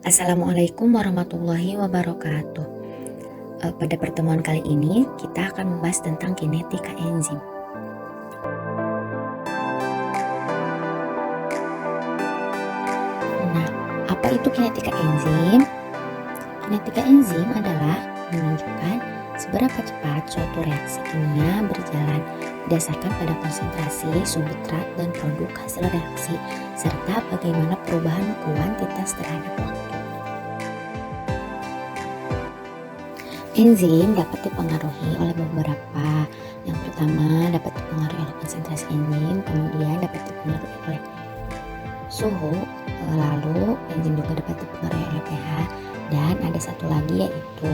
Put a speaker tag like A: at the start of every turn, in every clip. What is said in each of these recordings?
A: Assalamualaikum warahmatullahi wabarakatuh. Pada pertemuan kali ini kita akan membahas tentang kinetika enzim. Nah, apa itu kinetika enzim? Kinetika enzim adalah menunjukkan seberapa cepat suatu reaksi kimia berjalan berdasarkan pada konsentrasi, substrat, dan produk hasil reaksi, serta bagaimana perubahan kuantitas terhadap waktu. Enzim dapat dipengaruhi oleh beberapa. Yang pertama dapat dipengaruhi oleh konsentrasi enzim, kemudian dapat dipengaruhi oleh suhu, lalu enzim juga dapat dipengaruhi oleh pH, dan ada satu lagi yaitu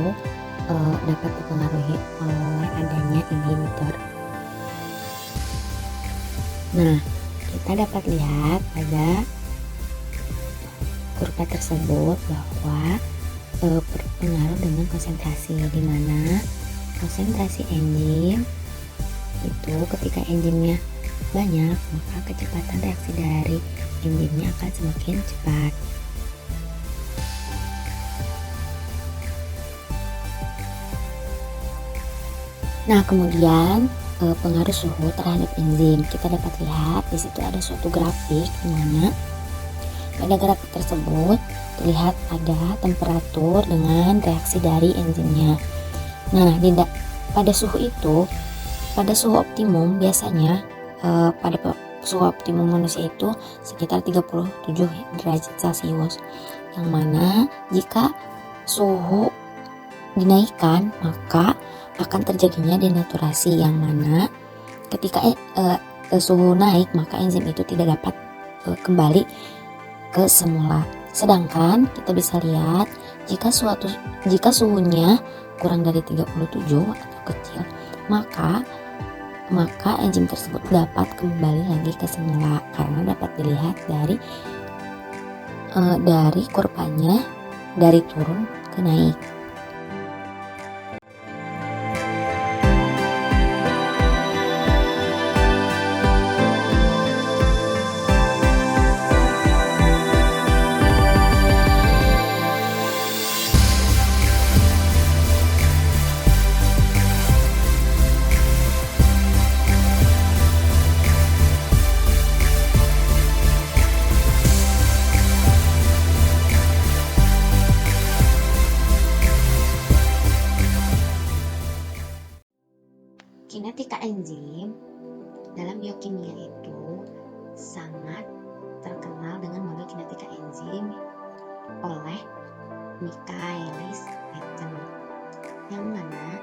A: dapat dipengaruhi oleh adanya inhibitor. Nah, kita dapat lihat pada kurva tersebut bahwa berpengaruh dengan konsentrasi, di mana konsentrasi enzim itu ketika enzimnya banyak, maka kecepatan reaksi dari enzimnya akan semakin cepat. Nah, kemudian pengaruh suhu terhadap enzim, kita dapat lihat di situ ada suatu grafik di mana pada grafik tersebut terlihat ada temperatur dengan reaksi dari enzimnya. Nah, pada suhu itu, pada suhu optimum biasanya pada suhu optimum manusia itu sekitar 37 derajat Celcius. Yang mana jika suhu dinaikkan maka akan terjadinya denaturasi, yang mana ketika suhu naik maka enzim itu tidak dapat kembali ke semula. Sedangkan kita bisa lihat jika suhunya kurang dari 37 atau kecil, maka enzim tersebut dapat kembali lagi ke semula, karena dapat dilihat dari kurvanya dari turun ke naik. Kinetika enzim dalam biokimia itu sangat terkenal dengan model kinetika enzim oleh Michaelis Menten, yang mana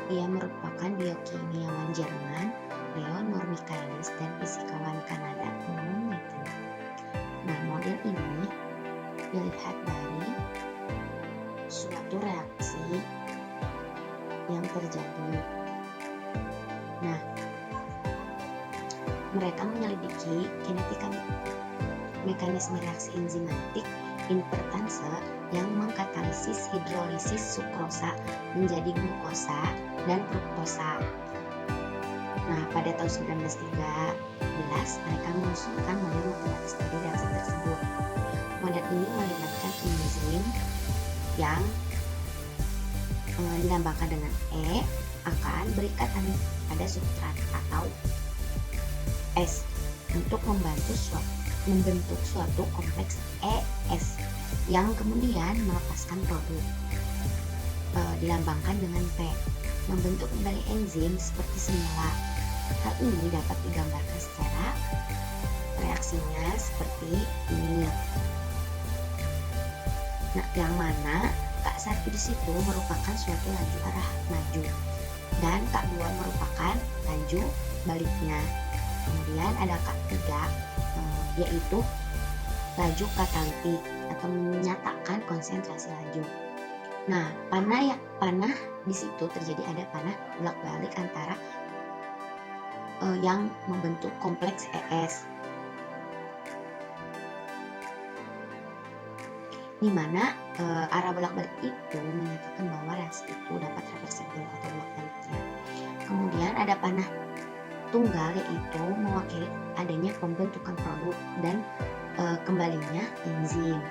A: ia merupakan biokimiawan Jerman Leonor Michaelis dan fisikawan Kanada Uno Menten. Nah, model ini dilihat dari suatu reaksi yang terjadi. Nah, mereka menyelidiki kinetika mekanisme reaksi enzimatik invertanse yang mengkatalisis hidrolisis sukrosa menjadi glukosa dan fruktosa. Nah, pada tahun 1913 mereka mengusulkan model matematis dari reaksi tersebut. Model ini melibatkan enzim yang dilambangkan dengan E akan berikat pada substrat atau S untuk membentuk suatu kompleks ES yang kemudian melepaskan produk, dilambangkan dengan P, membentuk kembali enzim seperti semula. Hal ini dapat digambarkan secara reaksinya seperti ini. Nah, yang mana K1 di situ merupakan suatu laju arah maju dan K2 merupakan laju baliknya. Kemudian ada K3 yaitu laju katalitik atau menyatakan konsentrasi laju. Nah, panah di situ terjadi ada panah bolak-balik antara yang membentuk kompleks ES, di mana arah bolak-balik itu menyatakan bahwa reaksi itu dapat reversibel atau bolak-baliknya. Kemudian ada panah tunggal yaitu mewakili adanya pembentukan produk dan kembalinya enzim.